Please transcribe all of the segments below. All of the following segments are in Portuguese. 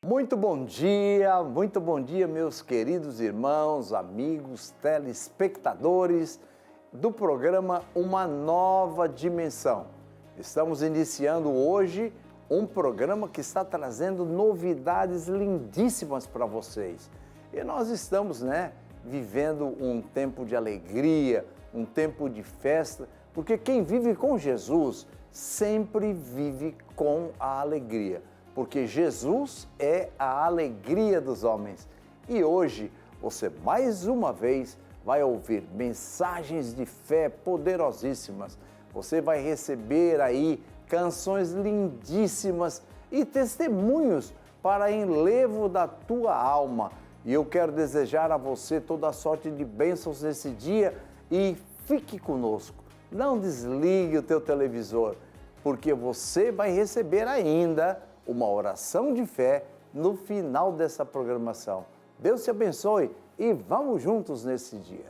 Muito bom dia, meus queridos irmãos, amigos, telespectadores do programa Uma Nova Dimensão. Estamos iniciando hoje um programa que está trazendo novidades lindíssimas para vocês. E nós estamos, vivendo um tempo de alegria, um tempo de festa, porque quem vive com Jesus sempre vive com a alegria. Porque Jesus é a alegria dos homens. E hoje você mais uma vez vai ouvir mensagens de fé poderosíssimas. Você vai receber aí canções lindíssimas e testemunhos para enlevo da tua alma. E eu quero desejar a você toda a sorte de bênçãos nesse dia e fique conosco. Não desligue o teu televisor, porque você vai receber ainda uma oração de fé no final dessa programação. Deus te abençoe e vamos juntos nesse dia.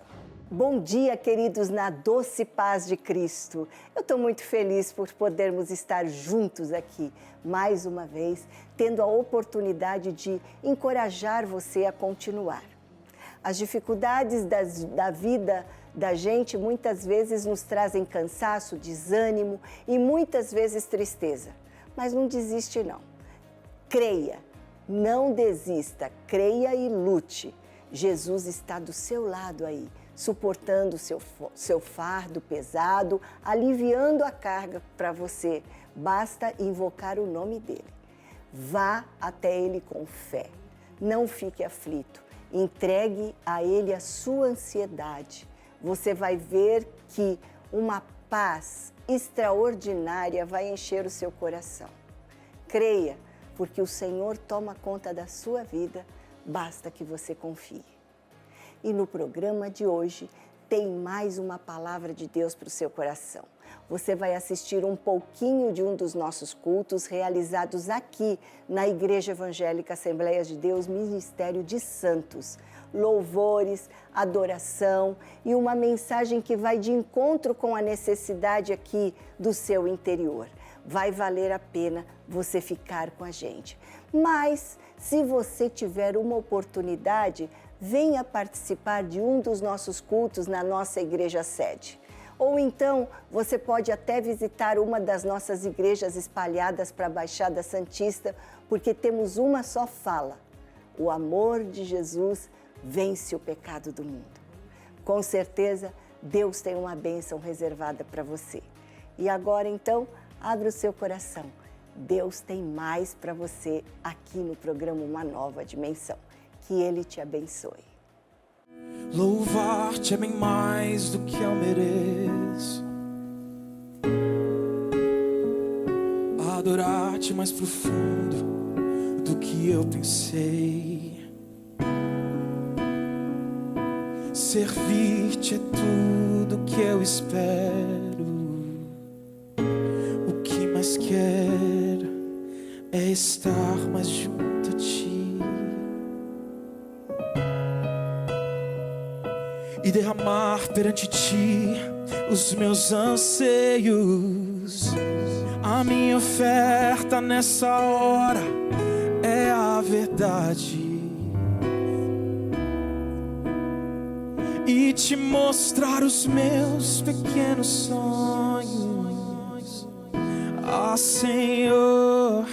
Bom dia, queridos, na doce paz de Cristo. Eu estou muito feliz por podermos estar juntos aqui, mais uma vez, tendo a oportunidade de encorajar você a continuar. As dificuldades da vida da gente muitas vezes nos trazem cansaço, desânimo e muitas vezes tristeza. Mas não desiste não. Creia, não desista, creia e lute. Jesus está do seu lado aí, suportando o seu fardo pesado, aliviando a carga para você. Basta invocar o nome dele. Vá até ele com fé. Não fique aflito. Entregue a ele a sua ansiedade. Você vai ver que uma paz extraordinária vai encher o seu coração. Creia, porque o Senhor toma conta da sua vida, basta que você confie. E no programa de hoje tem mais uma palavra de Deus para o seu coração. Você vai assistir um pouquinho de um dos nossos cultos realizados aqui na Igreja Evangélica Assembleias de Deus, Ministério de Santos. Louvores, adoração e uma mensagem que vai de encontro com a necessidade aqui do seu interior. Vai valer a pena você ficar com a gente. Mas, se você tiver uma oportunidade, venha participar de um dos nossos cultos na nossa igreja sede. Ou então, você pode até visitar uma das nossas igrejas espalhadas para a Baixada Santista, porque temos uma só fala: o amor de Jesus vence o pecado do mundo. Com certeza, Deus tem uma bênção reservada para você. E agora, então, abra o seu coração. Deus tem mais para você aqui no programa Uma Nova Dimensão. Que Ele te abençoe. Louvar-te é bem mais do que eu mereço. Adorar-te mais profundo do que eu pensei. Servir-te é tudo que eu espero. O que mais quero é estar mais junto a ti e derramar perante ti os meus anseios. A minha oferta nessa hora é a verdade. E te mostrar os meus pequenos sonhos. Ah, Senhor,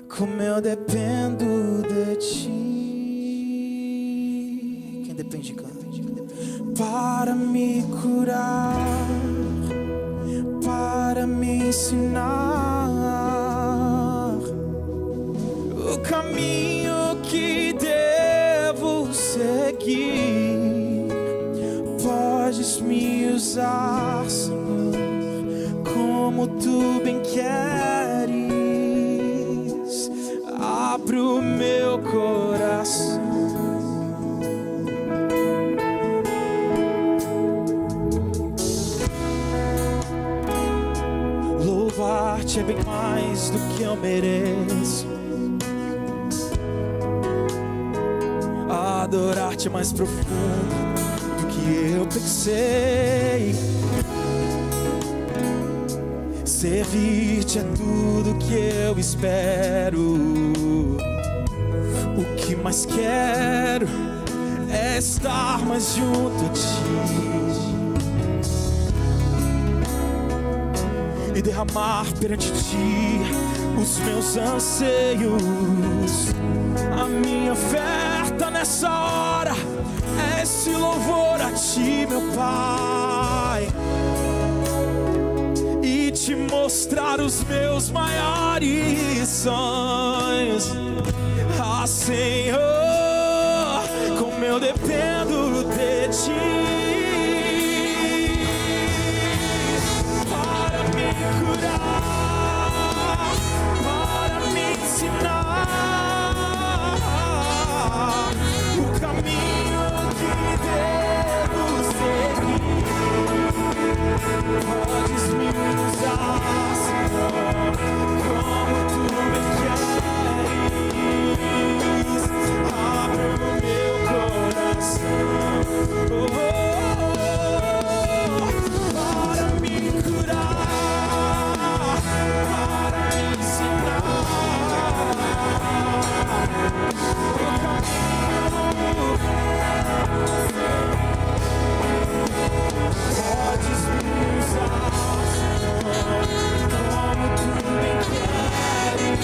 como eu dependo de ti. Quem depende, canta. Para me curar, para me ensinar o caminho que devo seguir. Podes me usar, Senhor, como tu bem queres. Abro meu coração. Louvar-te é bem mais do que eu mereço. Adorar-te é mais profundo que eu pensei. Servir-te é tudo que eu espero. que mais quero é estar mais junto a ti e derramar perante ti os meus anseios. A minha oferta nessa hora é esse louvor a ti, meu Pai, e te mostrar os meus maiores sonhos. Ah, Senhor, como eu dependo de ti para me curar, para me ensinar o caminho que devo seguir. Podes me usar, Senhor, como tu bem queres. Abre o meu coração, para me curar, para me ensinar o caminho. Podes me usar, Senhor, como tu bem queres.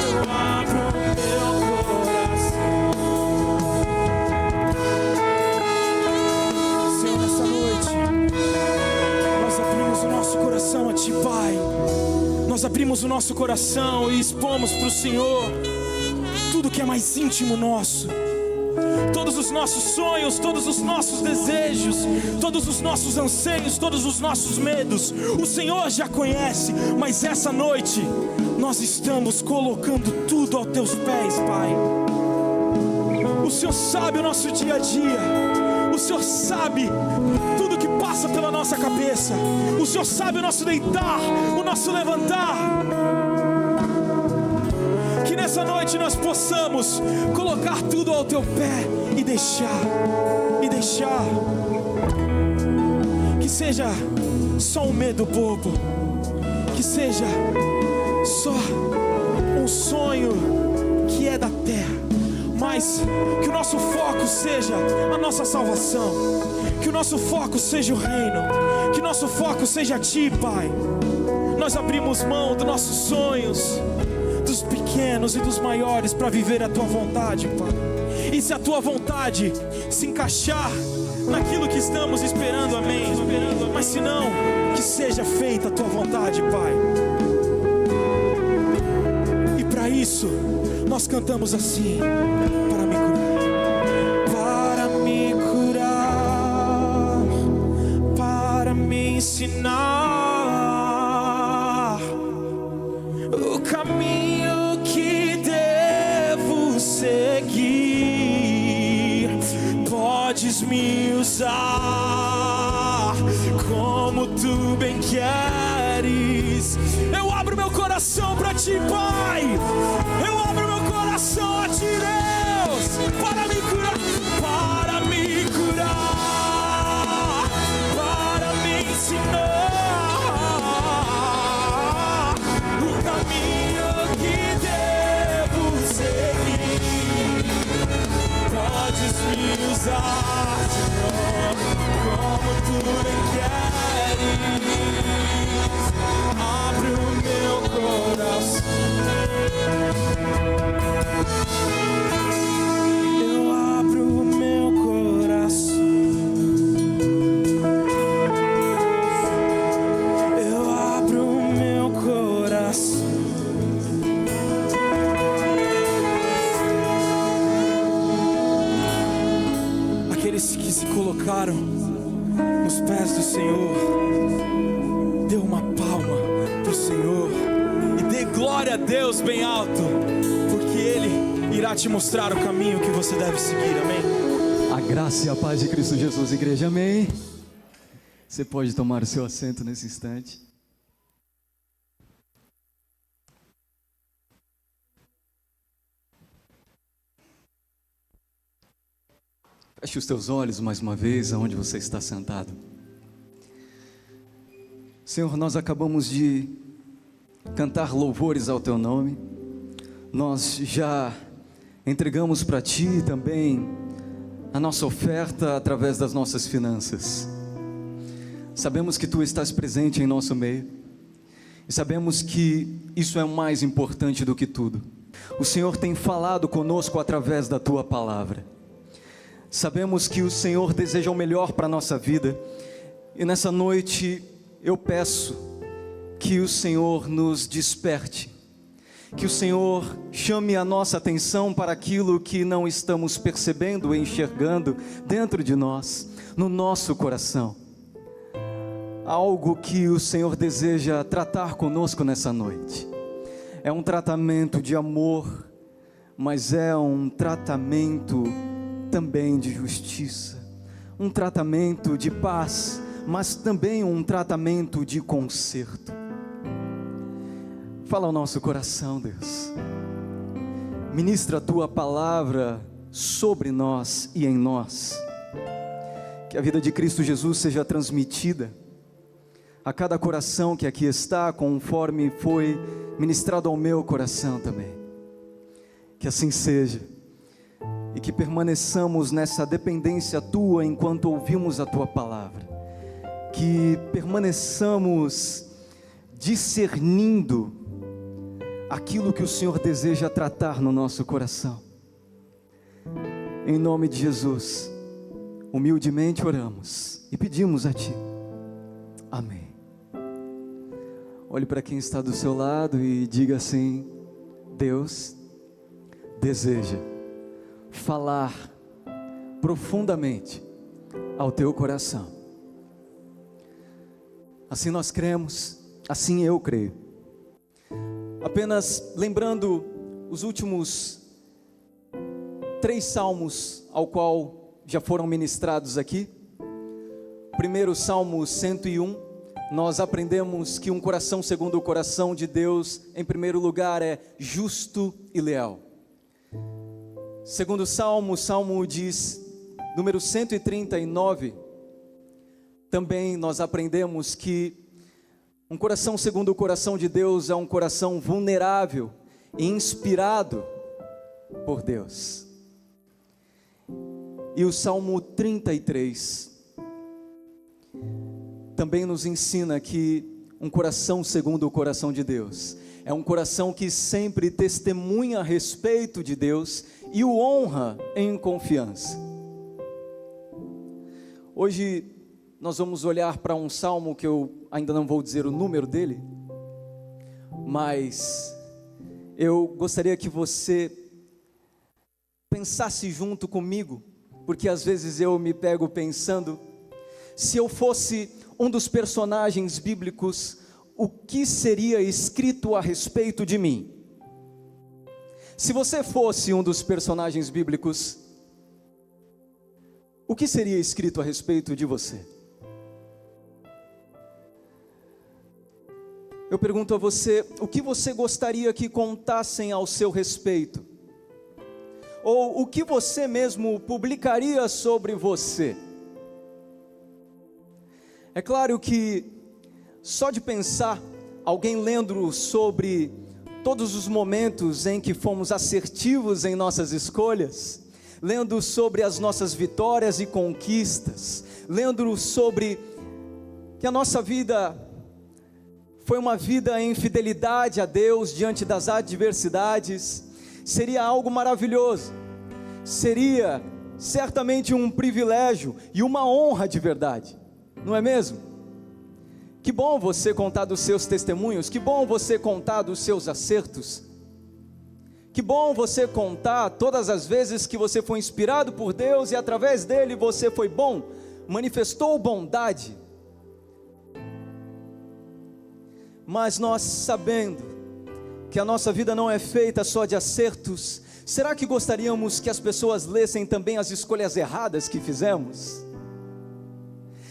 Eu abro o meu coração. Senhor, nessa noite nós abrimos o nosso coração a ti, Pai. Nós abrimos o nosso coração e expomos para o Senhor tudo que é mais íntimo nosso, todos os nossos sonhos, todos os nossos desejos, todos os nossos anseios, todos os nossos medos. O Senhor já conhece, mas essa noite nós estamos colocando tudo aos teus pés, Pai. O Senhor sabe o nosso dia a dia, o Senhor sabe tudo que passa pela nossa cabeça, o Senhor sabe o nosso deitar, o nosso levantar. Que nessa noite nós possamos colocar tudo ao teu pé e deixar, que seja só um medo bobo, que seja só um sonho que é da terra, mas que o nosso foco seja a nossa salvação, que o nosso foco seja o reino, que o nosso foco seja a ti, Pai. Nós abrimos mão dos nossos sonhos, dos pequenos e dos maiores, para viver a tua vontade, Pai. E se a tua vontade se encaixar naquilo que estamos esperando, amém. Mas se não, que seja feita a tua vontade, Pai. E para isso nós cantamos assim: para me curar, para me ensinar o caminho que devo seguir. Podes me usar como tu bem queres. Eu abro meu coração para ti, Pai. Eu abro meu coração a ti, Deus, para me curar, para me curar, para me ensinar o caminho que devo seguir. Podes me usar, Senhor, como tu bem queres. Abre o meu coração. Eu abro o meu coração. Eu abro o meu coração. Aqueles que se colocaram nos pés do Senhor, dê uma palma pro Senhor e dê glória a Deus bem alto, porque Ele irá te mostrar o caminho que você deve seguir, amém? A graça e a paz de Cristo Jesus, igreja, amém? Você pode tomar o seu assento nesse instante. Feche os teus olhos mais uma vez, aonde você está sentado. Senhor, nós acabamos de cantar louvores ao teu nome. Nós já entregamos para Ti também a nossa oferta através das nossas finanças. Sabemos que Tu estás presente em nosso meio e sabemos que isso é o mais importante do que tudo. O Senhor tem falado conosco através da Tua palavra. Sabemos que o Senhor deseja o melhor para a nossa vida e nessa noite eu peço que o Senhor nos desperte, que o Senhor chame a nossa atenção para aquilo que não estamos percebendo e enxergando dentro de nós, no nosso coração. Algo que o Senhor deseja tratar conosco nessa noite. É um tratamento de amor, mas é um tratamento também de justiça, um tratamento de paz, mas também um tratamento de conserto. Fala ao nosso coração, Deus. Ministra a Tua palavra sobre nós e em nós. Que a vida de Cristo Jesus seja transmitida a cada coração que aqui está, conforme foi ministrado ao meu coração também. Que assim seja. E que permaneçamos nessa dependência Tua enquanto ouvimos a Tua palavra. Que permaneçamos discernindo aquilo que o Senhor deseja tratar no nosso coração. Em nome de Jesus, humildemente oramos e pedimos a Ti. Amém. Olhe para quem está do seu lado e diga assim: Deus deseja falar profundamente ao teu coração. Assim nós cremos, assim eu creio. Apenas lembrando os últimos 3 salmos ao qual já foram ministrados aqui. Primeiro, Salmo 101, nós aprendemos que um coração segundo o coração de Deus, em primeiro lugar, é justo e leal. Segundo Salmo, Salmo diz, número 139, também nós aprendemos que um coração segundo o coração de Deus é um coração vulnerável e inspirado por Deus. E o Salmo 33 também nos ensina que um coração segundo o coração de Deus é um coração que sempre testemunha a respeito de Deus e o honra em confiança. Hoje nós vamos olhar para um salmo que eu ainda não vou dizer o número dele, mas eu gostaria que você pensasse junto comigo, porque às vezes eu me pego pensando, se eu fosse um dos personagens bíblicos, o que seria escrito a respeito de mim? Se você fosse um dos personagens bíblicos, o que seria escrito a respeito de você? Eu pergunto a você, o que você gostaria que contassem ao seu respeito? Ou o que você mesmo publicaria sobre você? É claro que só de pensar, alguém lendo sobre todos os momentos em que fomos assertivos em nossas escolhas, lendo sobre as nossas vitórias e conquistas, lendo sobre que a nossa vida foi uma vida em fidelidade a Deus diante das adversidades, seria algo maravilhoso, seria certamente um privilégio e uma honra de verdade, não é mesmo? Que bom você contar dos seus testemunhos, que bom você contar dos seus acertos, que bom você contar todas as vezes que você foi inspirado por Deus e através dele você foi bom, manifestou bondade. Mas nós sabendo que a nossa vida não é feita só de acertos, será que gostaríamos que as pessoas lessem também as escolhas erradas que fizemos?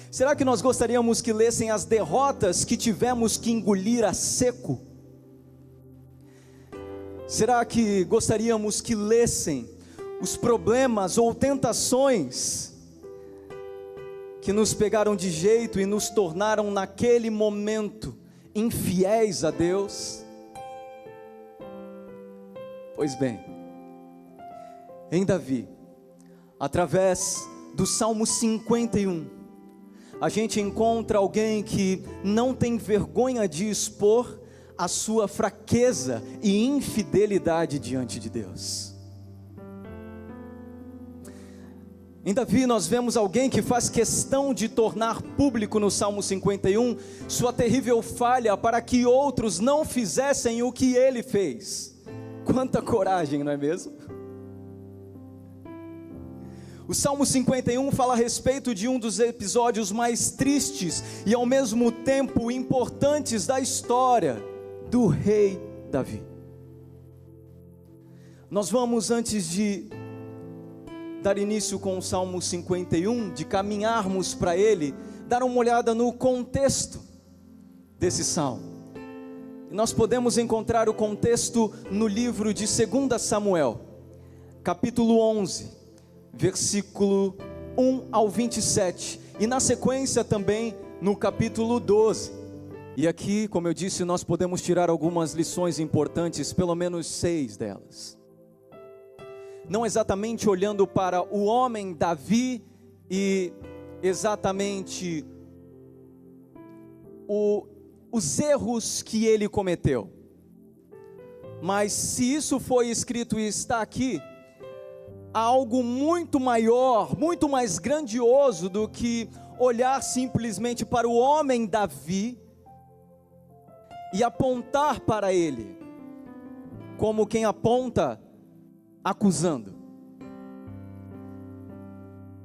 Será que nós gostaríamos que lessem as derrotas que tivemos que engolir a seco? Será que gostaríamos que lessem os problemas ou tentações que nos pegaram de jeito e nos tornaram naquele momento infiéis a Deus? Pois bem, em Davi, através do Salmo 51, a gente encontra alguém que não tem vergonha de expor a sua fraqueza e infidelidade diante de Deus. Em Davi nós vemos alguém que faz questão de tornar público no Salmo 51 sua terrível falha para que outros não fizessem o que ele fez. Quanta coragem, não é mesmo? O Salmo 51 fala a respeito de um dos episódios mais tristes e ao mesmo tempo importantes da história do rei Davi. Nós vamos, antes de dar início com o Salmo 51, de caminharmos para ele, dar uma olhada no contexto desse salmo. E nós podemos encontrar o contexto no livro de 2 Samuel, capítulo 11, versículo 1 ao 27, e na sequência também no capítulo 12. E aqui, como eu disse, nós podemos tirar algumas lições importantes, pelo menos 6 delas. Não exatamente olhando para o homem Davi e exatamente os erros que ele cometeu, mas se isso foi escrito e está aqui, há algo muito maior, muito mais grandioso do que olhar simplesmente para o homem Davi e apontar para ele, como quem aponta acusando.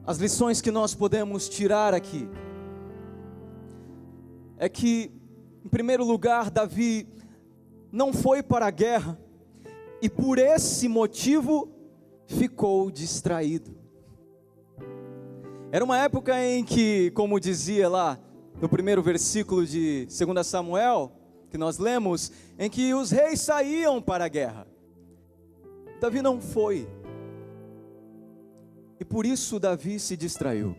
As lições que nós podemos tirar aqui é que, em primeiro lugar, Davi não foi para a guerra e por esse motivo ficou distraído. Era uma época em que, como dizia lá no primeiro versículo de 2 Samuel, que nós lemos, em que os reis saíam para a guerra. Davi não foi, e por isso Davi se distraiu.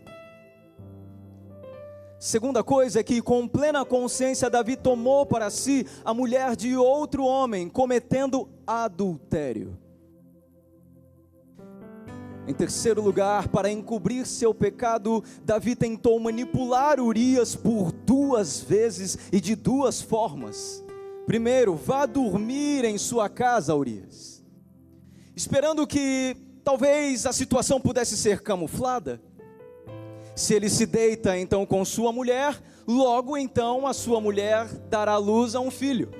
Segunda coisa é que, com plena consciência, Davi tomou para si a mulher de outro homem, cometendo adultério. Em terceiro lugar, para encobrir seu pecado, Davi tentou manipular Urias por 2 vezes e de 2 formas. Primeiro, vá dormir em sua casa, Urias, esperando que talvez a situação pudesse ser camuflada. Se ele se deita então com sua mulher, logo então a sua mulher dará luz a um filho.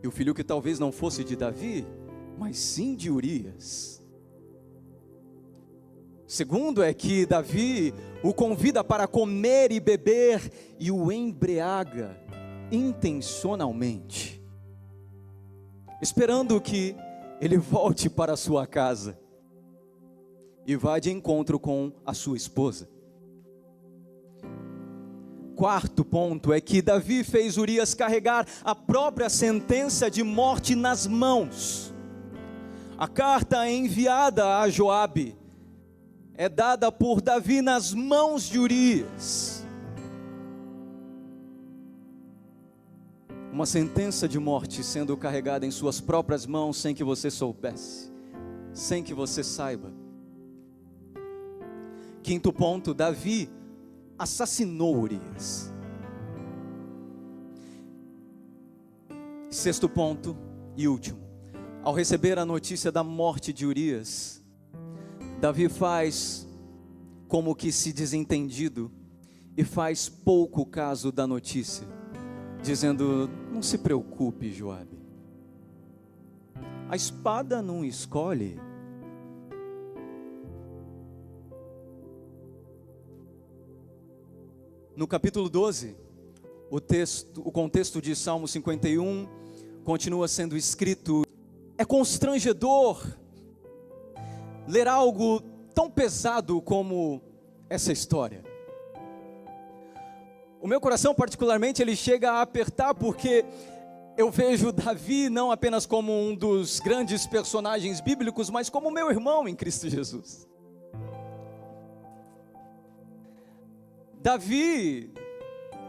E o filho que talvez não fosse de Davi, mas sim de Urias. Segundo é que Davi o convida para comer e beber e o embriaga intencionalmente, esperando que ele volte para a sua casa e vá de encontro com a sua esposa. Quarto ponto é que Davi fez Urias carregar a própria sentença de morte nas mãos. A carta enviada a Joabe é dada por Davi nas mãos de Urias. Uma sentença de morte sendo carregada em suas próprias mãos sem que você soubesse, sem que você saiba. Quinto ponto, Davi assassinou Urias. Sexto ponto e último, ao receber a notícia da morte de Urias, Davi faz como que se desentendido e faz pouco caso da notícia, dizendo: não se preocupe, Joabe, a espada não escolhe. No capítulo 12, o contexto de Salmo 51 continua sendo escrito. É constrangedor ler algo tão pesado como essa história. O meu coração particularmente, ele chega a apertar, porque eu vejo Davi não apenas como um dos grandes personagens bíblicos, mas como meu irmão em Cristo Jesus. Davi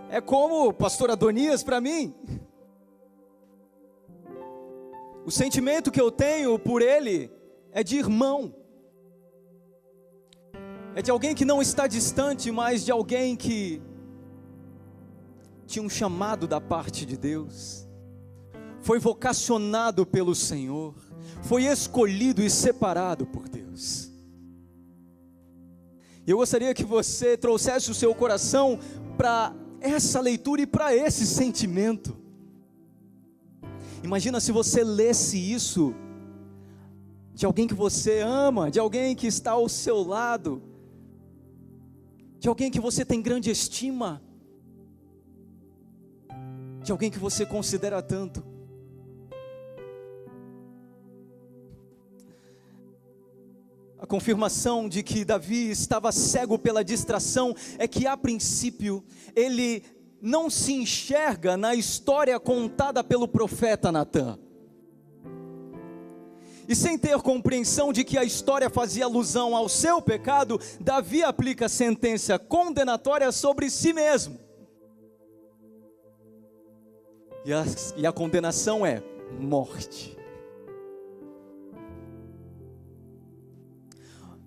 é como o pastor Adonias para mim. O sentimento que eu tenho por ele é de irmão. É de alguém que não está distante, mas de alguém que tinha um chamado da parte de Deus, foi vocacionado pelo Senhor, foi escolhido e separado por Deus. E eu gostaria que você trouxesse o seu coração para essa leitura e para esse sentimento. Imagina se você lesse isso de alguém que você ama, de alguém que está ao seu lado, de alguém que você tem grande estima, de alguém que você considera tanto. A confirmação de que Davi estava cego pela distração é que, a princípio, ele não se enxerga na história contada pelo profeta Natã. E sem ter compreensão de que a história fazia alusão ao seu pecado, Davi aplica a sentença condenatória sobre si mesmo. E a condenação é morte.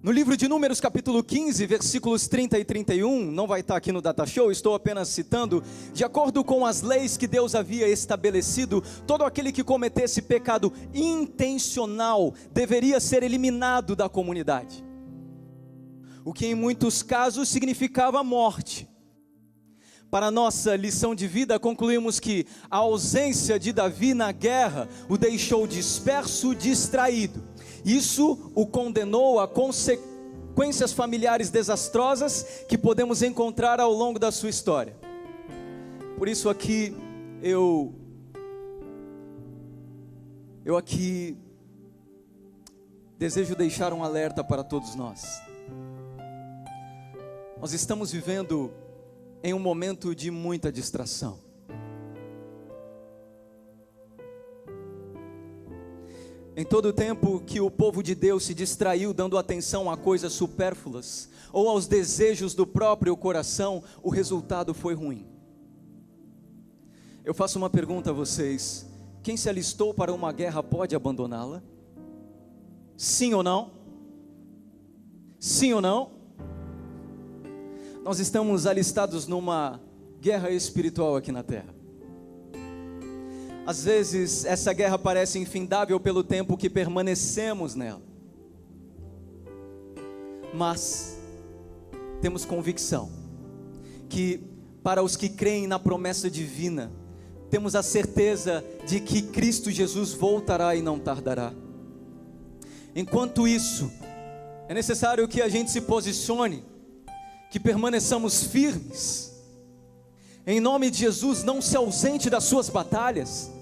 No livro de Números capítulo 15, versículos 30 e 31, não vai estar aqui no Data Show, estou apenas citando, de acordo com as leis que Deus havia estabelecido, todo aquele que cometesse pecado intencional deveria ser eliminado da comunidade, o que em muitos casos significava morte. Para nossa lição de vida, concluímos que a ausência de Davi na guerra o deixou disperso, distraído. Isso o condenou a consequências familiares desastrosas que podemos encontrar ao longo da sua história. Por isso aqui eu aqui desejo deixar um alerta para todos nós. Nós estamos vivendo em um momento de muita distração. Em todo o tempo que o povo de Deus se distraiu dando atenção a coisas supérfluas ou aos desejos do próprio coração, o resultado foi ruim. Eu faço uma pergunta a vocês: quem se alistou para uma guerra pode abandoná-la? Sim ou não? Sim ou não? Nós estamos alistados numa guerra espiritual aqui na terra. Às vezes essa guerra parece infindável pelo tempo que permanecemos nela, mas temos convicção que para os que creem na promessa divina, temos a certeza de que Cristo Jesus voltará e não tardará. Enquanto isso, é necessário que a gente se posicione, que permaneçamos firmes. Em nome de Jesus, não se ausente das suas batalhas.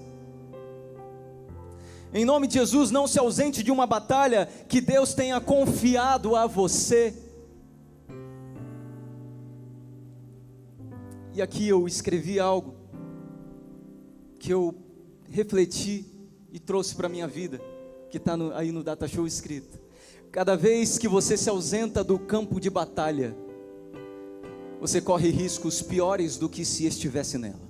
Em nome de Jesus, não se ausente de uma batalha que Deus tenha confiado a você. E aqui eu escrevi algo que eu refleti e trouxe para a minha vida, que está aí no Data Show escrito. Cada vez que você se ausenta do campo de batalha, você corre riscos piores do que se estivesse nela.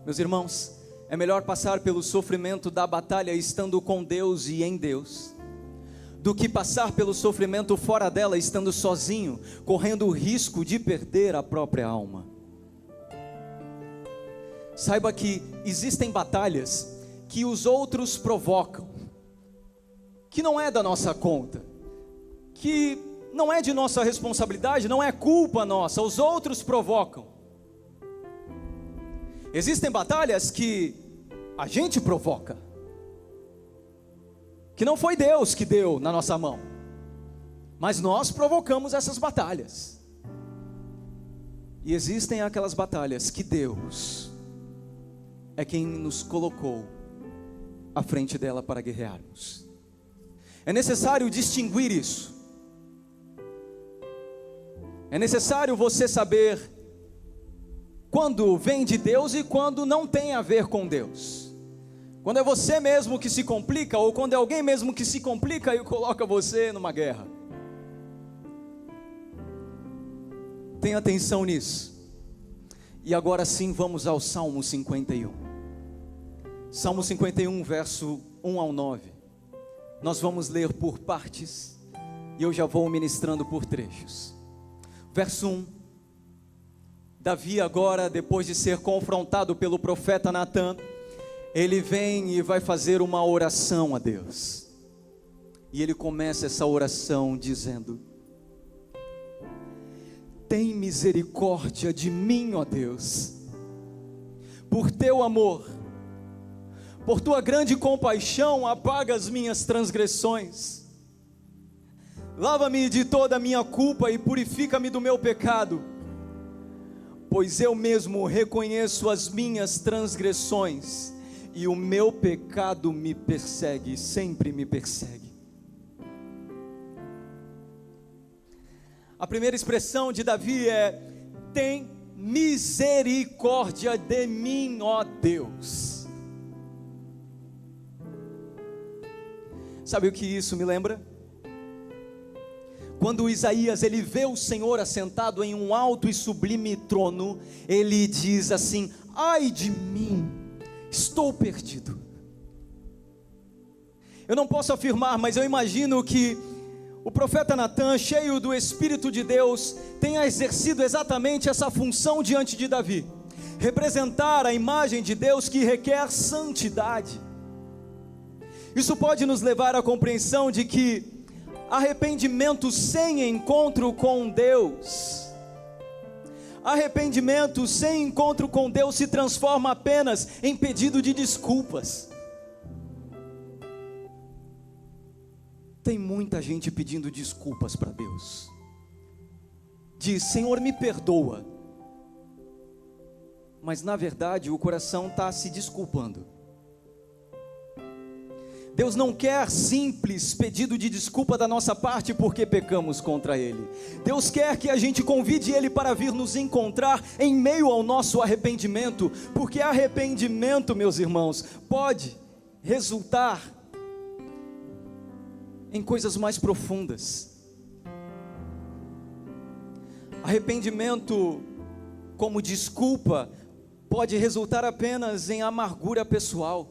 Meus irmãos, é melhor passar pelo sofrimento da batalha estando com Deus e em Deus, do que passar pelo sofrimento fora dela estando sozinho, correndo o risco de perder a própria alma. Saiba que existem batalhas que os outros provocam, que não é da nossa conta, que não é de nossa responsabilidade, não é culpa nossa, os outros provocam. Existem batalhas que a gente provoca, que não foi Deus que deu na nossa mão, mas nós provocamos essas batalhas. E existem aquelas batalhas que Deus é quem nos colocou à frente dela para guerrearmos. É necessário distinguir isso. É necessário você saber quando vem de Deus e quando não tem a ver com Deus. Quando é você mesmo que se complica, ou quando é alguém mesmo que se complica e coloca você numa guerra. Tenha atenção nisso. E agora sim vamos ao Salmo 51. Salmo 51, verso 1 ao 9. nós vamos ler por partes, e eu já vou ministrando por trechos. Verso 1, Davi agora, depois de ser confrontado pelo profeta Natã, ele vem e vai fazer uma oração a Deus, e ele começa essa oração dizendo: tem misericórdia de mim, ó Deus, por teu amor, por tua grande compaixão, apaga as minhas transgressões, lava-me de toda a minha culpa e purifica-me do meu pecado, pois eu mesmo reconheço as minhas transgressões, e o meu pecado me persegue, sempre me persegue. A primeira expressão de Davi é: tem misericórdia de mim, ó Deus. Sabe o que isso me lembra? Quando Isaías ele vê o Senhor assentado em um alto e sublime trono, ele diz assim: ai de mim, estou perdido. Eu não posso afirmar, mas eu imagino que o profeta Natã, cheio do Espírito de Deus, tenha exercido exatamente essa função diante de Davi, representar a imagem de Deus que requer santidade. Isso pode nos levar à compreensão de que arrependimento sem encontro com Deus, arrependimento sem encontro com Deus se transforma apenas em pedido de desculpas. Tem muita gente pedindo desculpas para Deus, diz: Senhor, me perdoa, mas na verdade o coração está se desculpando. Deus não quer simples pedido de desculpa da nossa parte porque pecamos contra Ele. Deus quer que a gente convide Ele para vir nos encontrar em meio ao nosso arrependimento, porque arrependimento, meus irmãos, pode resultar em coisas mais profundas. Arrependimento como desculpa pode resultar apenas em amargura pessoal.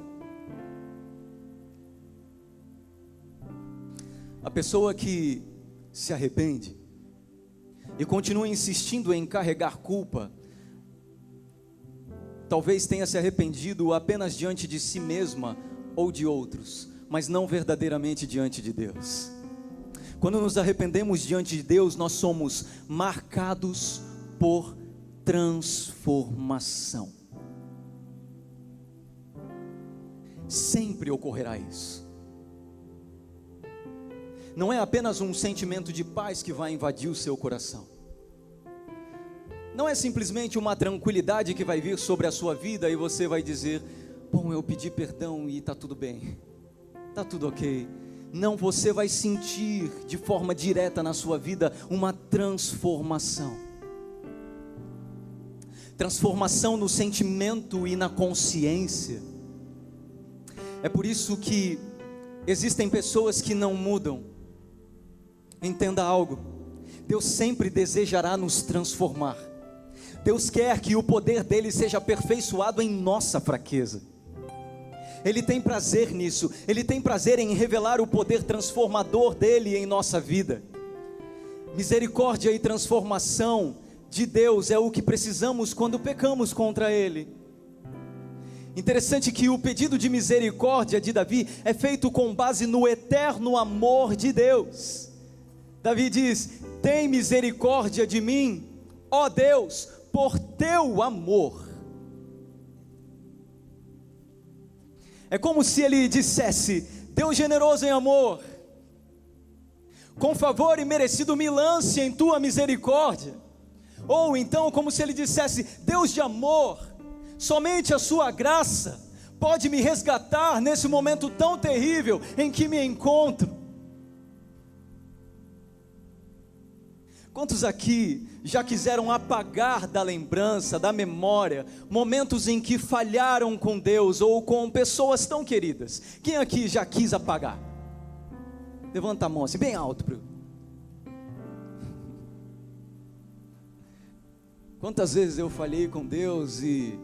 A pessoa que se arrepende e continua insistindo em carregar culpa, talvez tenha se arrependido apenas diante de si mesma ou de outros, mas não verdadeiramente diante de Deus. Quando nos arrependemos diante de Deus, nós somos marcados por transformação. Sempre ocorrerá isso. Não é apenas um sentimento de paz que vai invadir o seu coração. Não é simplesmente uma tranquilidade que vai vir sobre a sua vida e você vai dizer: bom, eu pedi perdão e está tudo bem, está tudo ok. Não, você vai sentir de forma direta na sua vida uma transformação. Transformação no sentimento e na consciência. É por isso que existem pessoas que não mudam. Entenda algo: Deus sempre desejará nos transformar. Deus quer que o poder dele seja aperfeiçoado em nossa fraqueza. Ele tem prazer nisso. Ele tem prazer em revelar o poder transformador dele em nossa vida. Misericórdia e transformação de Deus é o que precisamos quando pecamos contra ele. Interessante que o pedido de misericórdia de Davi é feito com base no eterno amor de Deus. Davi diz: tem misericórdia de mim, ó Deus, por teu amor. É como se ele dissesse: Deus generoso em amor, com favor imerecido me lance em tua misericórdia. Ou então como se ele dissesse: Deus de amor, somente a sua graça pode me resgatar nesse momento tão terrível em que me encontro. Quantos aqui já quiseram apagar da lembrança, da memória, momentos em que falharam com Deus ou com pessoas tão queridas? Quem aqui já quis apagar? Levanta a mão assim, bem alto. Quantas vezes eu falhei com Deus e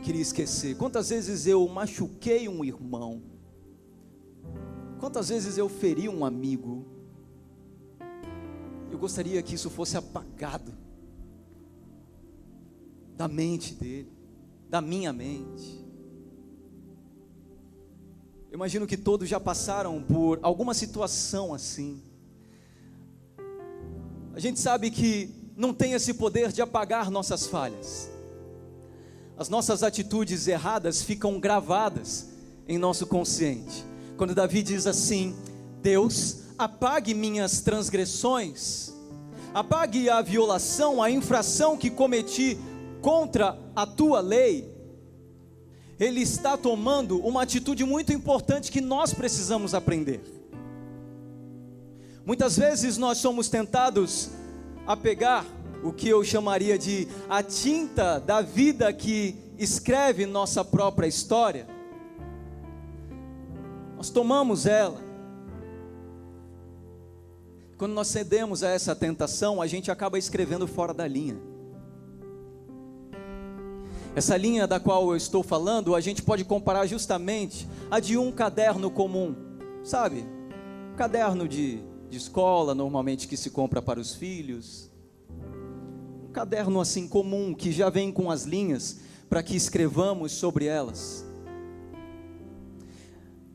queria esquecer? Quantas vezes eu machuquei um irmão Quantas vezes eu feri um amigo, eu gostaria que isso fosse apagado da mente dele, da minha mente. Eu imagino que todos já passaram por alguma situação assim. A gente sabe que não tem esse poder de apagar nossas falhas. As nossas atitudes erradas ficam gravadas em nosso consciente. Quando Davi diz assim: Deus, apague minhas transgressões, apague a violação, a infração que cometi contra a tua lei. Ele está tomando uma atitude muito importante que nós precisamos aprender. Muitas vezes nós somos tentados a pegar o que eu chamaria de a tinta da vida que escreve nossa própria história. Nós tomamos ela. Quando nós cedemos a essa tentação, a gente acaba escrevendo fora da linha. Essa linha da qual eu estou falando, a gente pode comparar justamente a de um caderno comum, sabe? Caderno de escola, normalmente que se compra para os filhos. Um caderno assim comum, que já vem com as linhas para que escrevamos sobre elas.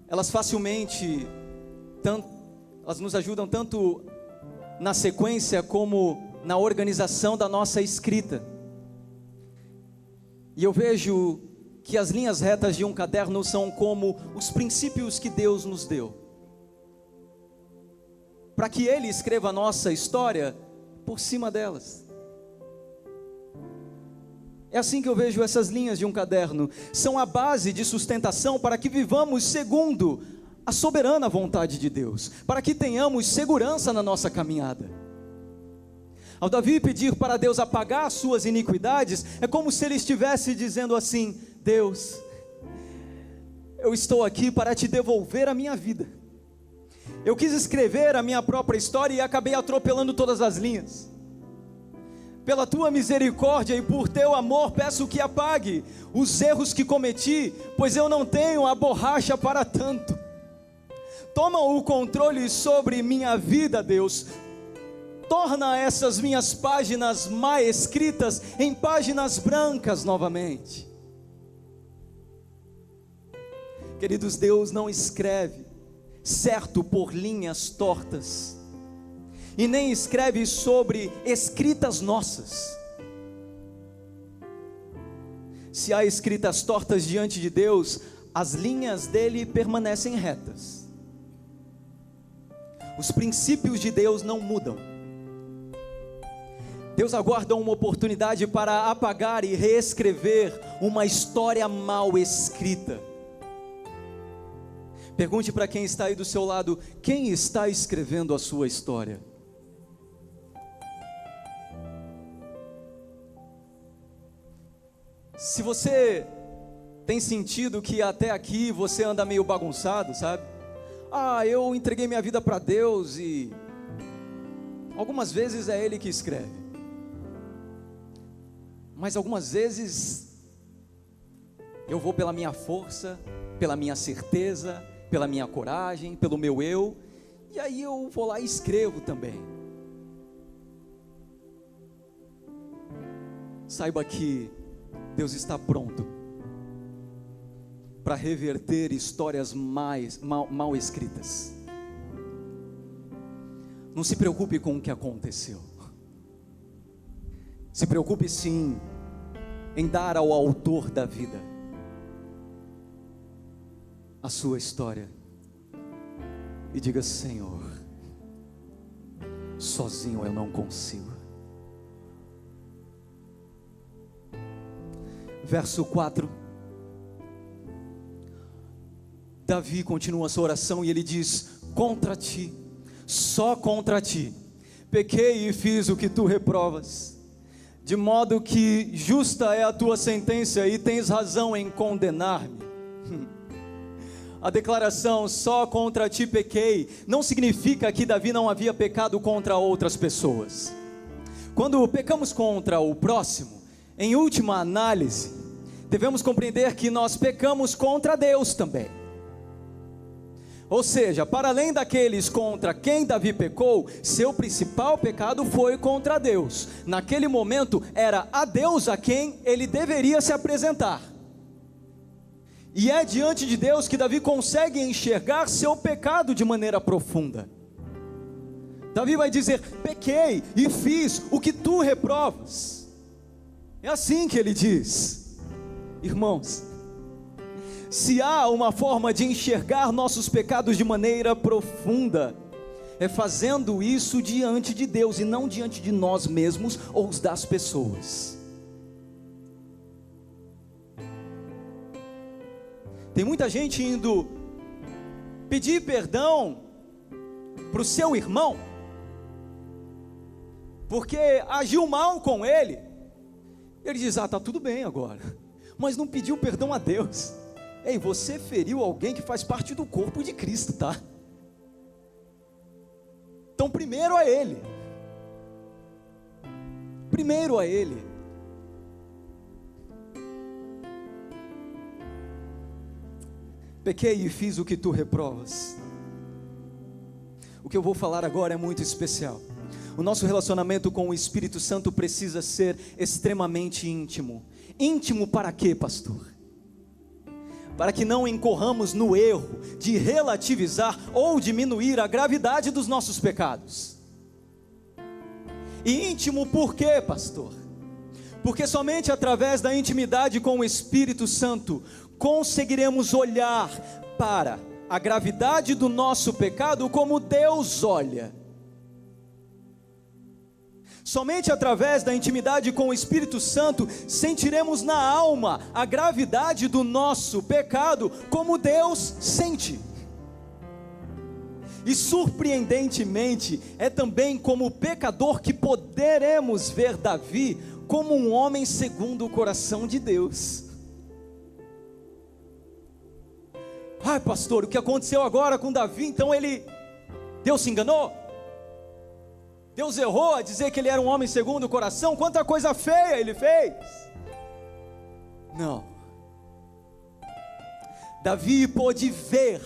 Elas facilmente, elas nos ajudam tanto na sequência como na organização da nossa escrita. E eu vejo que as linhas retas de um caderno são como os princípios que Deus nos deu, para que Ele escreva a nossa história por cima delas. É assim que eu vejo essas linhas de um caderno. São a base de sustentação para que vivamos segundo a soberana vontade de Deus, para que tenhamos segurança na nossa caminhada. Ao Davi pedir para Deus apagar as suas iniquidades, é como se ele estivesse dizendo assim: Deus, eu estou aqui para te devolver a minha vida. Eu quis escrever a minha própria história e acabei atropelando todas as linhas. Pela tua misericórdia e por teu amor, peço que apague os erros que cometi, pois eu não tenho a borracha para tanto. Toma o controle sobre minha vida, Deus. Torna essas minhas páginas mal escritas em páginas brancas novamente. Queridos, Deus não escreve certo por linhas tortas, e nem escreve sobre escritas nossas. Se há escritas tortas diante de Deus, as linhas dele permanecem retas. Os princípios de Deus não mudam. Deus aguarda uma oportunidade para apagar e reescrever uma história mal escrita. Pergunte para quem está aí do seu lado: quem está escrevendo a sua história? Se você tem sentido que até aqui você anda meio bagunçado, sabe? Eu entreguei minha vida para Deus e algumas vezes é Ele que escreve, mas algumas vezes eu vou pela minha força, pela minha certeza, pela minha coragem, pelo meu eu, e aí eu vou lá e escrevo também. Saiba que Deus está pronto para reverter histórias mal escritas. Não se preocupe com o que aconteceu. Se preocupe sim em dar ao autor da vida a sua história e diga: Senhor, sozinho eu não consigo. Verso 4, Davi continua a sua oração e ele diz: contra ti, só contra ti, pequei e fiz o que tu reprovas, de modo que justa é a tua sentença e tens razão em condenar-me. A declaração só contra ti pequei não significa que Davi não havia pecado contra outras pessoas. Quando pecamos contra o próximo, em última análise, devemos compreender que nós pecamos contra Deus também. Ou seja, para além daqueles contra quem Davi pecou, seu principal pecado foi contra Deus. Naquele momento era a Deus a quem ele deveria se apresentar. E é diante de Deus que Davi consegue enxergar seu pecado de maneira profunda. Davi vai dizer: pequei e fiz o que tu reprovas. É assim que ele diz. Irmãos, se há uma forma de enxergar nossos pecados de maneira profunda, é fazendo isso diante de Deus e não diante de nós mesmos ou das pessoas. Tem muita gente indo pedir perdão para o seu irmão, porque agiu mal com ele. Ele diz: ah, tá tudo bem agora, mas não pediu perdão a Deus. Ei, você feriu alguém que faz parte do corpo de Cristo, tá? Então primeiro a Ele. Primeiro a Ele. Pequei e fiz o que tu reprovas. O que eu vou falar agora é muito especial. O nosso relacionamento com o Espírito Santo precisa ser extremamente íntimo. Íntimo para quê, pastor? Para que não incorramos no erro de relativizar ou diminuir a gravidade dos nossos pecados. E íntimo por quê, pastor? Porque somente através da intimidade com o Espírito Santo conseguiremos olhar para a gravidade do nosso pecado como Deus olha. Somente através da intimidade com o Espírito Santo sentiremos na alma a gravidade do nosso pecado como Deus sente. E surpreendentemente é também como pecador que poderemos ver Davi como um homem segundo o coração de Deus. Ai, pastor, o que aconteceu agora com Davi? Então Deus se enganou? Deus errou a dizer que ele era um homem segundo o coração? Quanta coisa feia ele fez! Não. Davi pôde ver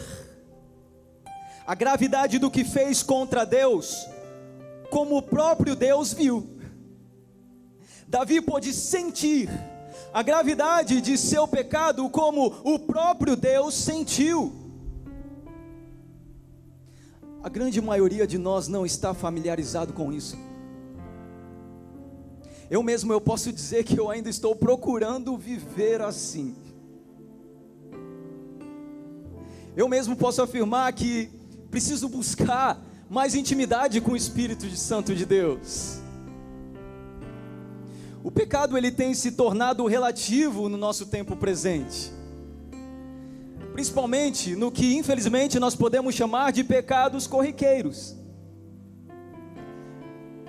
a gravidade do que fez contra Deus, como o próprio Deus viu. Davi pôde sentir a gravidade de seu pecado, como o próprio Deus sentiu. A grande maioria de nós não está familiarizado com isso. Eu posso dizer que eu ainda estou procurando viver assim. Eu mesmo posso afirmar que preciso buscar mais intimidade com o Espírito Santo de Deus. O pecado ele tem se tornado relativo no nosso tempo presente, principalmente no que infelizmente nós podemos chamar de pecados corriqueiros,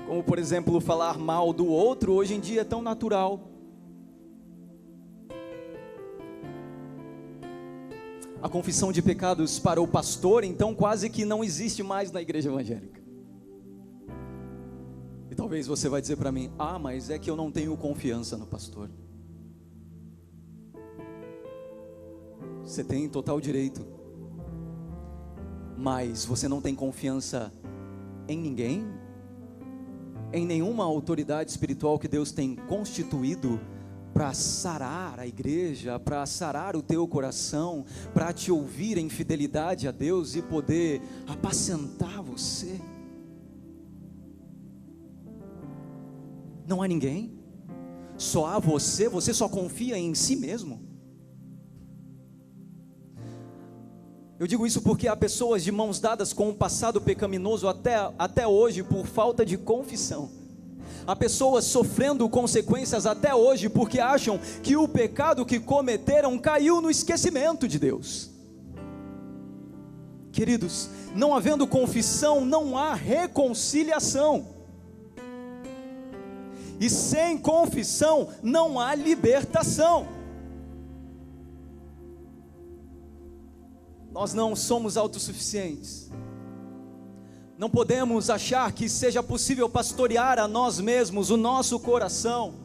como por exemplo falar mal do outro. Hoje em dia é tão natural. A confissão de pecados para o pastor então quase que não existe mais na igreja evangélica. E talvez você vai dizer para mim: ah, mas é que eu não tenho confiança no pastor. Você tem total direito, mas você não tem confiança em ninguém, em nenhuma autoridade espiritual que Deus tem constituído para sarar a igreja, para sarar o teu coração, para te ouvir em fidelidade a Deus e poder apacentar você. Não há ninguém, só há você. Você só confia em si mesmo. Eu digo isso porque há pessoas de mãos dadas com um passado pecaminoso até hoje por falta de confissão. Há pessoas sofrendo consequências até hoje porque acham que o pecado que cometeram caiu no esquecimento de Deus. Queridos, não havendo confissão, não há reconciliação. E sem confissão, não há libertação. Nós não somos autossuficientes. Não podemos achar que seja possível pastorear a nós mesmos o nosso coração.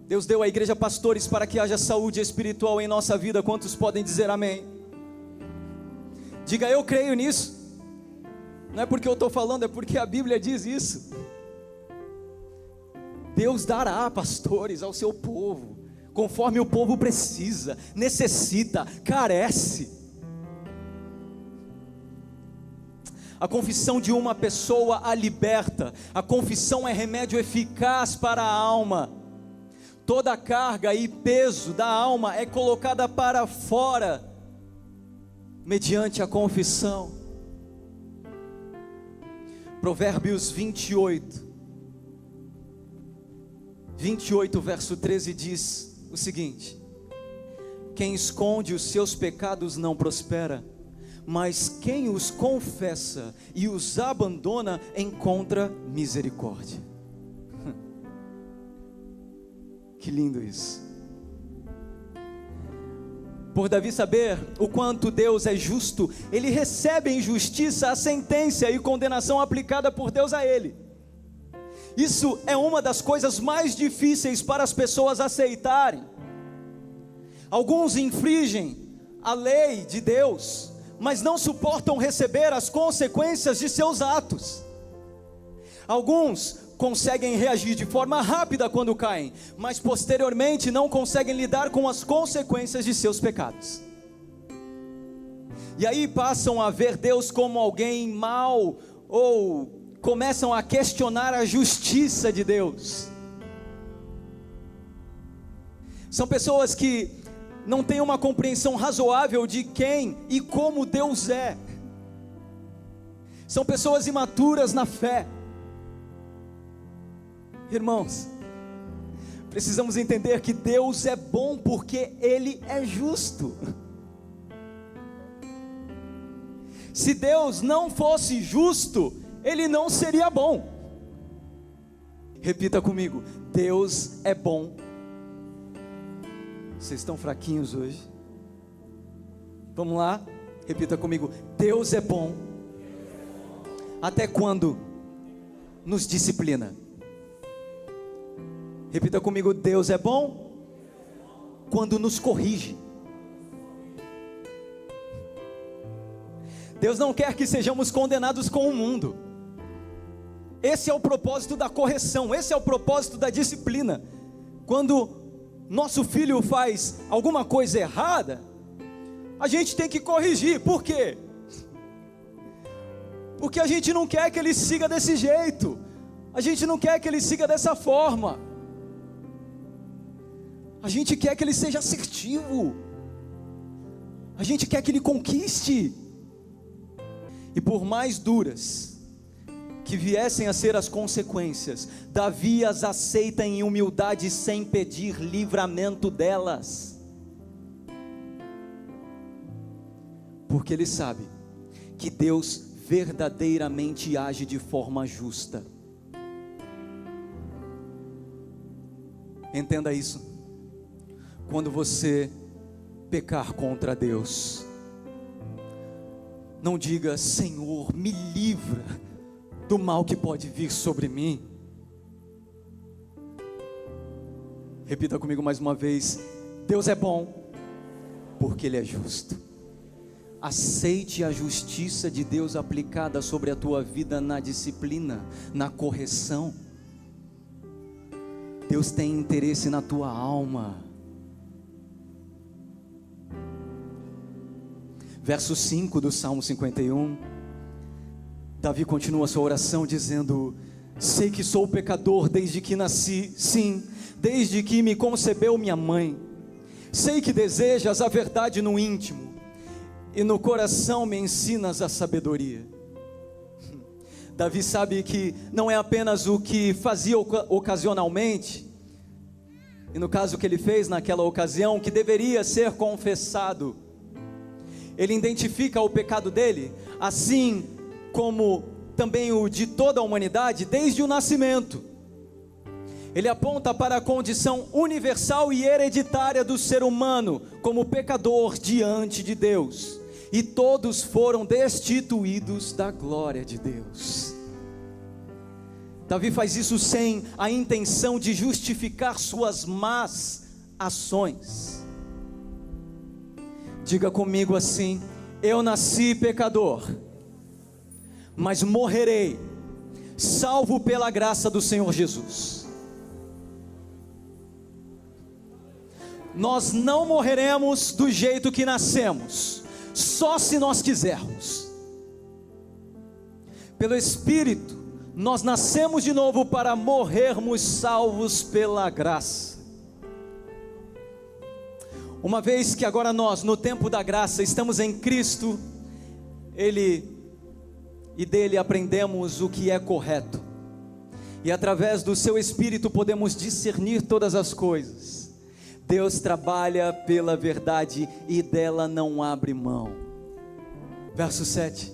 Deus deu à igreja pastores para que haja saúde espiritual em nossa vida. Quantos podem dizer amém? Diga, eu creio nisso. Não é porque eu estou falando, é porque a Bíblia diz isso. Deus dará pastores ao seu povo, conforme o povo precisa, necessita, carece. A confissão de uma pessoa a liberta. A confissão é remédio eficaz para a alma. Toda a carga e peso da alma é colocada para fora, mediante a confissão. Provérbios 28, verso 13 diz o seguinte: quem esconde os seus pecados não prospera, mas quem os confessa e os abandona encontra misericórdia. Que lindo isso. Por Davi saber o quanto Deus é justo, ele recebe em justiça a sentença e condenação aplicada por Deus a ele. Isso é uma das coisas mais difíceis para as pessoas aceitarem. Alguns infringem a lei de Deus, mas não suportam receber as consequências de seus atos. Alguns conseguem reagir de forma rápida quando caem, mas posteriormente não conseguem lidar com as consequências de seus pecados. E aí passam a ver Deus como alguém mau, ou começam a questionar a justiça de Deus. São pessoas que não têm uma compreensão razoável de quem e como Deus é. São pessoas imaturas na fé. Irmãos, precisamos entender que Deus é bom porque Ele é justo. Se Deus não fosse justo, Ele não seria bom. Repita comigo: Deus é bom. Vocês estão fraquinhos hoje? Vamos lá? Repita comigo: Deus é bom. Até quando nos disciplina. Repita comigo: Deus é bom quando nos corrige. Deus não quer que sejamos condenados com o mundo. Esse é o propósito da correção, esse é o propósito da disciplina. Quando nosso filho faz alguma coisa errada, a gente tem que corrigir. Por quê? Porque a gente não quer que ele siga desse jeito, a gente não quer que ele siga dessa forma, a gente quer que ele seja assertivo, a gente quer que ele conquiste. E por mais duras que viessem a ser as consequências, Davi as aceita em humildade, sem pedir livramento delas, porque ele sabe que Deus verdadeiramente age de forma justa. Entenda isso. Quando você pecar contra Deus, não diga: Senhor, me livra do mal que pode vir sobre mim. Repita comigo mais uma vez: Deus é bom porque Ele é justo. Aceite a justiça de Deus aplicada sobre a tua vida na disciplina, na correção. Deus tem interesse na tua alma. Verso 5 do Salmo 51, Davi continua sua oração dizendo: sei que sou pecador desde que nasci, sim, desde que me concebeu minha mãe. Sei que desejas a verdade no íntimo, e no coração me ensinas a sabedoria. Davi sabe que não é apenas o que fazia ocasionalmente, e no caso que ele fez naquela ocasião, que deveria ser confessado. Ele identifica o pecado dele, assim como também o de toda a humanidade, desde o nascimento. Ele aponta para a condição universal e hereditária do ser humano, como pecador diante de Deus. E todos foram destituídos da glória de Deus. Davi faz isso sem a intenção de justificar suas más ações. Diga comigo assim: Eu nasci pecador, mas morrerei, salvo pela graça do Senhor Jesus. Nós não morreremos do jeito que nascemos, só se nós quisermos. Pelo Espírito, nós nascemos de novo para morrermos salvos pela graça. Uma vez que agora nós, no tempo da graça, estamos em Cristo, e dele aprendemos o que é correto, e através do seu Espírito podemos discernir todas as coisas. Deus trabalha pela verdade e dela não abre mão. Verso 7.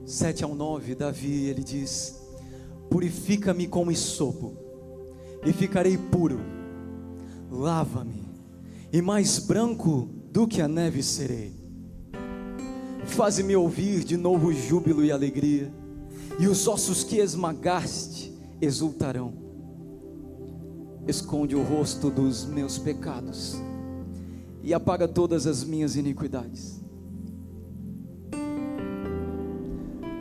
7 ao 9, Davi, ele diz: purifica-me com hisopo, e ficarei puro. Lava-me, e mais branco do que a neve serei. Faze-me ouvir de novo júbilo e alegria, e os ossos que esmagaste exultarão. Esconde o rosto dos meus pecados, e apaga todas as minhas iniquidades.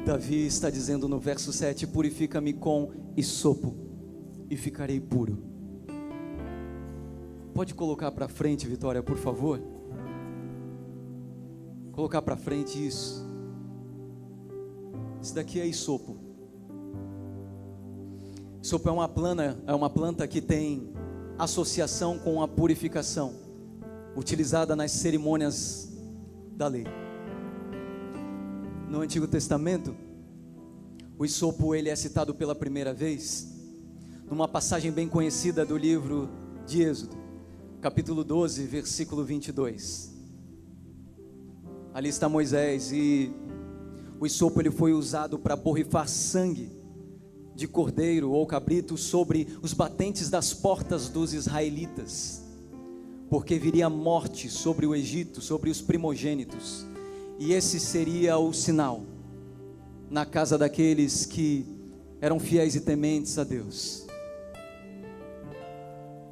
Davi está dizendo no verso 7: purifica-me com hisopo, e ficarei puro. Pode colocar para frente, Vitória, por favor? Colocar para frente isso. Isso daqui é hisopo. Hisopo é uma planta que tem associação com a purificação, utilizada nas cerimônias da lei. No Antigo Testamento, o hisopo ele é citado pela primeira vez numa passagem bem conhecida do livro de Êxodo, capítulo 12, versículo 22. Ali está Moisés, e o hisopo ele foi usado para borrifar sangue de cordeiro ou cabrito sobre os batentes das portas dos israelitas, porque viria a morte sobre o Egito, sobre os primogênitos, e esse seria o sinal na casa daqueles que eram fiéis e tementes a Deus.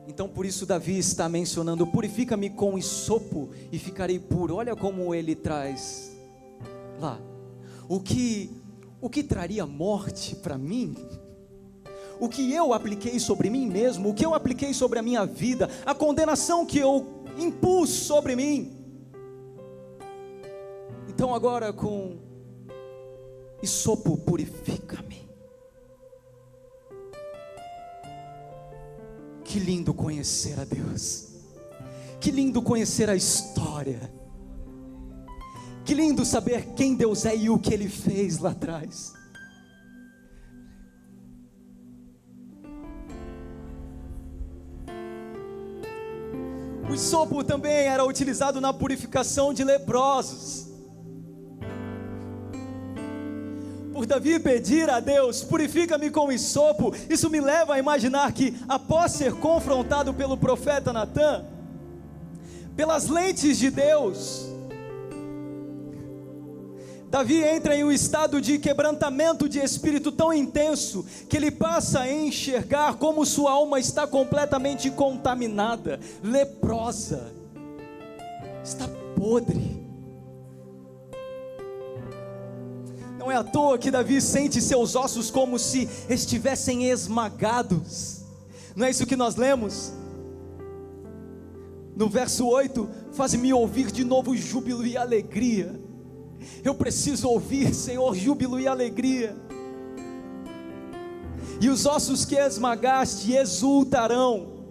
Então por isso Davi está mencionando: purifica-me com hisopo e ficarei puro. Olha como ele traz lá, o que traria morte para mim, o que eu apliquei sobre mim mesmo, o que eu apliquei sobre a minha vida, a condenação que eu impus sobre mim. Então agora com hisopo purifica-me. Que lindo conhecer a Deus, que lindo conhecer a história, que lindo saber quem Deus é e o que Ele fez lá atrás. O hisopo também era utilizado na purificação de leprosos. Por Davi pedir a Deus: purifica-me com hisopo, isso me leva a imaginar que, após ser confrontado pelo profeta Natã, pelas lentes de Deus, Davi entra em um estado de quebrantamento de espírito tão intenso, que ele passa a enxergar como sua alma está completamente contaminada, leprosa, está podre. Não é à toa que Davi sente seus ossos como se estivessem esmagados. Não é isso que nós lemos? No verso 8: faz-me ouvir de novo júbilo e alegria. Eu preciso ouvir, Senhor, júbilo e alegria. E os ossos que esmagaste exultarão.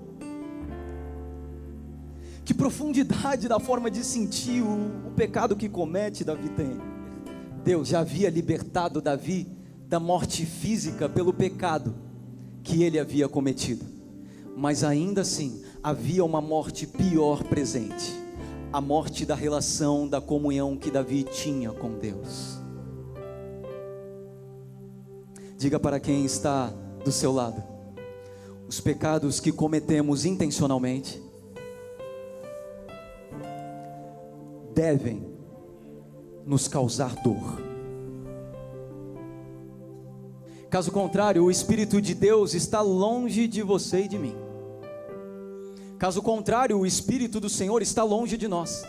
Que profundidade da forma de sentir o pecado que comete Davi tem. Deus já havia libertado Davi da morte física pelo pecado que ele havia cometido, mas ainda assim havia uma morte pior presente: a morte da relação, da comunhão que Davi tinha com Deus. Diga para quem está do seu lado: os pecados que cometemos intencionalmente devem nos causar dor. Caso contrário, o Espírito de Deus está longe de você e de mim. Caso contrário, o Espírito do Senhor está longe de nós.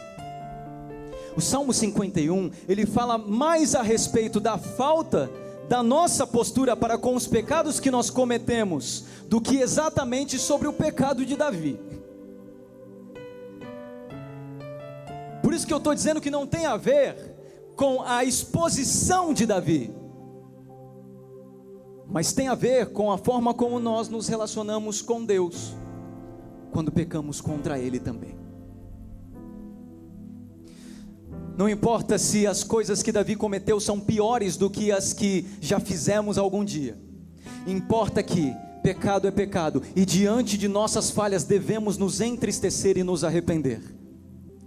O Salmo 51, ele fala mais a respeito da falta da nossa postura para com os pecados que nós cometemos, do que exatamente sobre o pecado de Davi. Por isso que eu estou dizendo que não tem a ver com a exposição de Davi, mas tem a ver com a forma como nós nos relacionamos com Deus, quando pecamos contra Ele também. Não importa se as coisas que Davi cometeu são piores do que as que já fizemos algum dia. Importa que pecado é pecado, e diante de nossas falhas devemos nos entristecer e nos arrepender.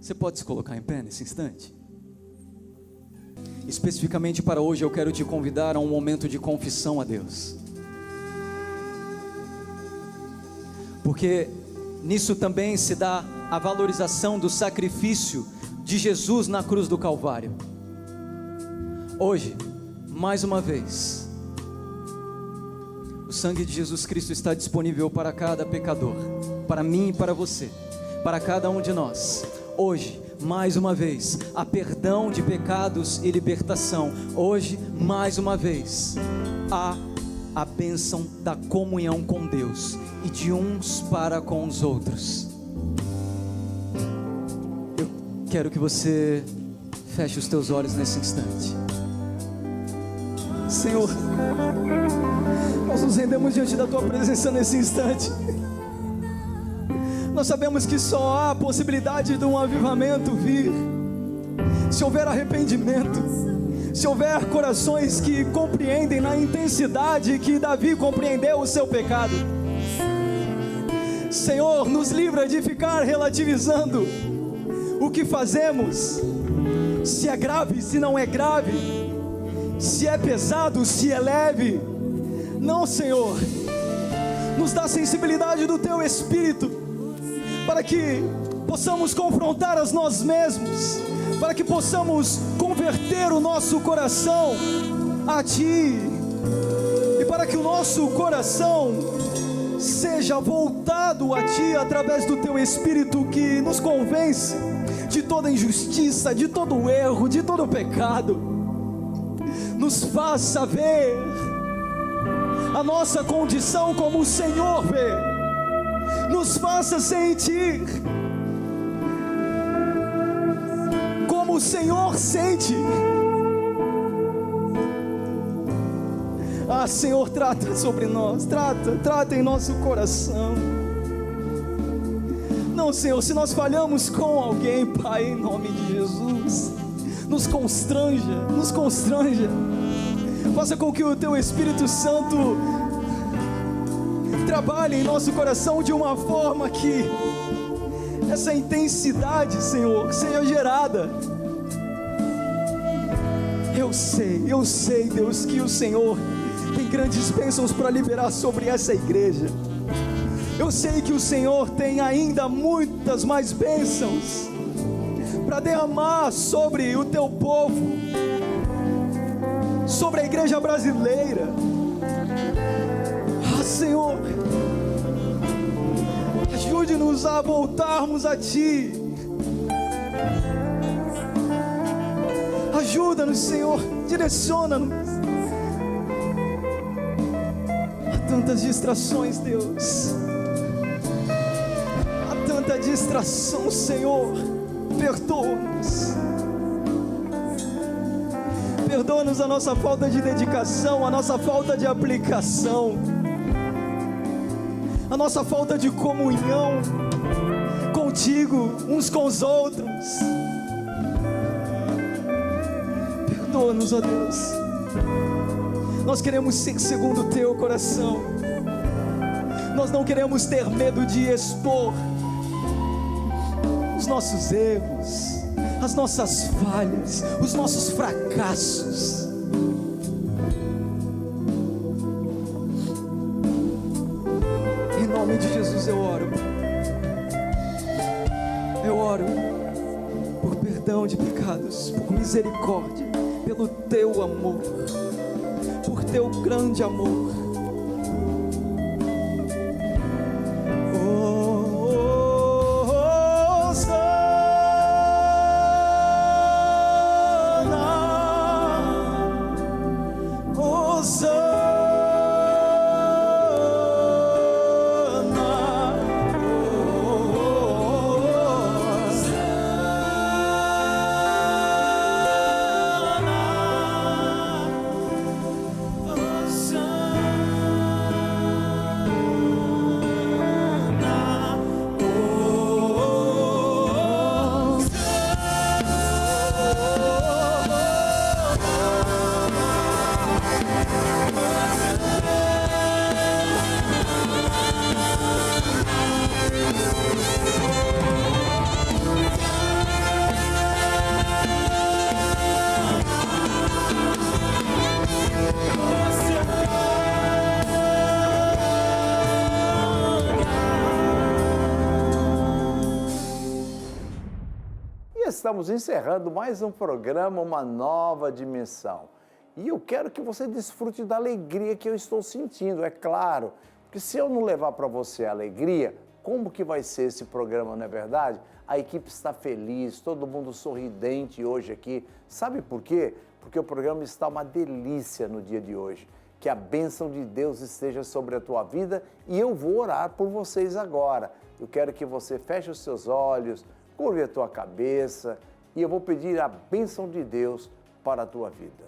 Você pode se colocar em pé nesse instante? Especificamente para hoje eu quero te convidar a um momento de confissão a Deus. Porque nisso também se dá a valorização do sacrifício de Jesus na cruz do Calvário. Hoje, mais uma vez, o sangue de Jesus Cristo está disponível para cada pecador, para mim e para você, para cada um de nós. Hoje, mais uma vez, há perdão de pecados e libertação. Hoje, mais uma vez, há a bênção da comunhão com Deus e de uns para com os outros. Eu quero que você feche os teus olhos nesse instante. Senhor, nós nos rendemos diante da Tua presença nesse instante. Nós sabemos que só há a possibilidade de um avivamento vir se houver arrependimento, se houver corações que compreendem na intensidade que Davi compreendeu o seu pecado. Senhor, nos livra de ficar relativizando o que fazemos, se é grave, se não é grave, se é pesado, se é leve. Não, Senhor, nos dá a sensibilidade do Teu Espírito, para que possamos confrontar a nós mesmos, para que possamos converter o nosso coração a Ti, e para que o nosso coração seja voltado a Ti através do Teu Espírito, que nos convence de toda injustiça, de todo erro, de todo pecado. Nos faça ver a nossa condição como o Senhor vê, nos faça sentir como o Senhor sente. Ah, Senhor, trata sobre nós, trata em nosso coração. Não, Senhor, se nós falhamos com alguém, Pai, em nome de Jesus, nos constranja, faça com que o Teu Espírito Santo trabalhe em nosso coração de uma forma que essa intensidade, Senhor, seja gerada. Eu sei, Deus, que o Senhor tem grandes bênçãos para liberar sobre essa igreja. Eu sei que o Senhor tem ainda muitas mais bênçãos para derramar sobre o Teu povo, sobre a igreja brasileira. Ah, Senhor, ajude-nos a voltarmos a Ti. Ajuda-nos, Senhor, direciona-nos. Há tantas distrações, Deus, há tanta distração, Senhor. Perdoa-nos. Perdoa-nos a nossa falta de dedicação, a nossa falta de aplicação, a nossa falta de comunhão contigo, uns com os outros. Perdoa-nos, ó Deus. Nós queremos ser segundo o Teu coração. Nós não queremos ter medo de expor os nossos erros, as nossas falhas, os nossos fracassos. Em nome de Jesus eu oro por perdão de pecados, por misericórdia, pelo Teu amor, por Teu grande amor. Oh, oh, estamos encerrando mais um programa, Uma Nova Dimensão. E eu quero que você desfrute da alegria que eu estou sentindo, é claro. Porque se eu não levar para você a alegria, como que vai ser esse programa, não é verdade? A equipe está feliz, todo mundo sorridente hoje aqui. Sabe por quê? Porque o programa está uma delícia no dia de hoje. Que a bênção de Deus esteja sobre a tua vida e eu vou orar por vocês agora. Eu quero que você feche os seus olhos, curve a tua cabeça e eu vou pedir a bênção de Deus para a tua vida.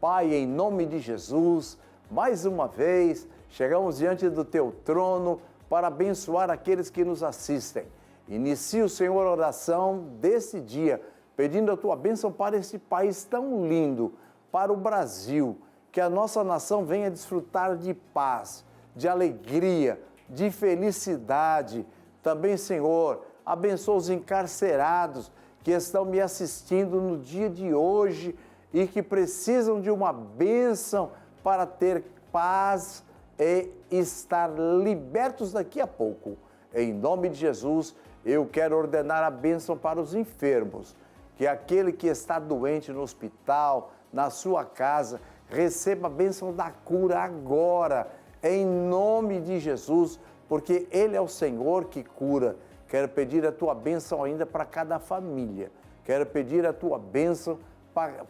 Pai, em nome de Jesus, mais uma vez, chegamos diante do teu trono para abençoar aqueles que nos assistem. Inicie, Senhor, a oração desse dia, pedindo a tua bênção para esse país tão lindo, para o Brasil, que a nossa nação venha desfrutar de paz, de alegria, de felicidade. Também, Senhor, abençoa os encarcerados que estão me assistindo no dia de hoje e que precisam de uma bênção para ter paz e estar libertos daqui a pouco. Em nome de Jesus, eu quero ordenar a bênção para os enfermos, que aquele que está doente no hospital, na sua casa, receba a bênção da cura agora, em nome de Jesus, porque Ele é o Senhor que cura. Quero pedir a tua bênção ainda para cada família. Quero pedir a tua bênção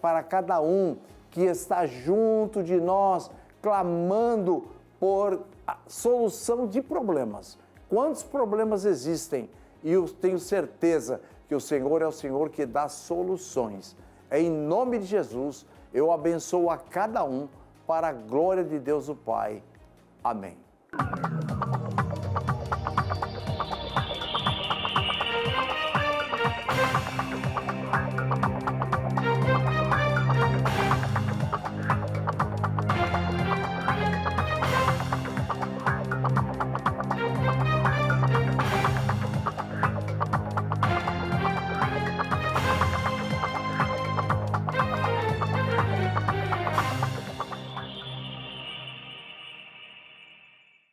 para cada um que está junto de nós, clamando por a solução de problemas. Quantos problemas existem? E eu tenho certeza que o Senhor é o Senhor que dá soluções. Em nome de Jesus, eu abençoo a cada um para a glória de Deus o Pai. Amém.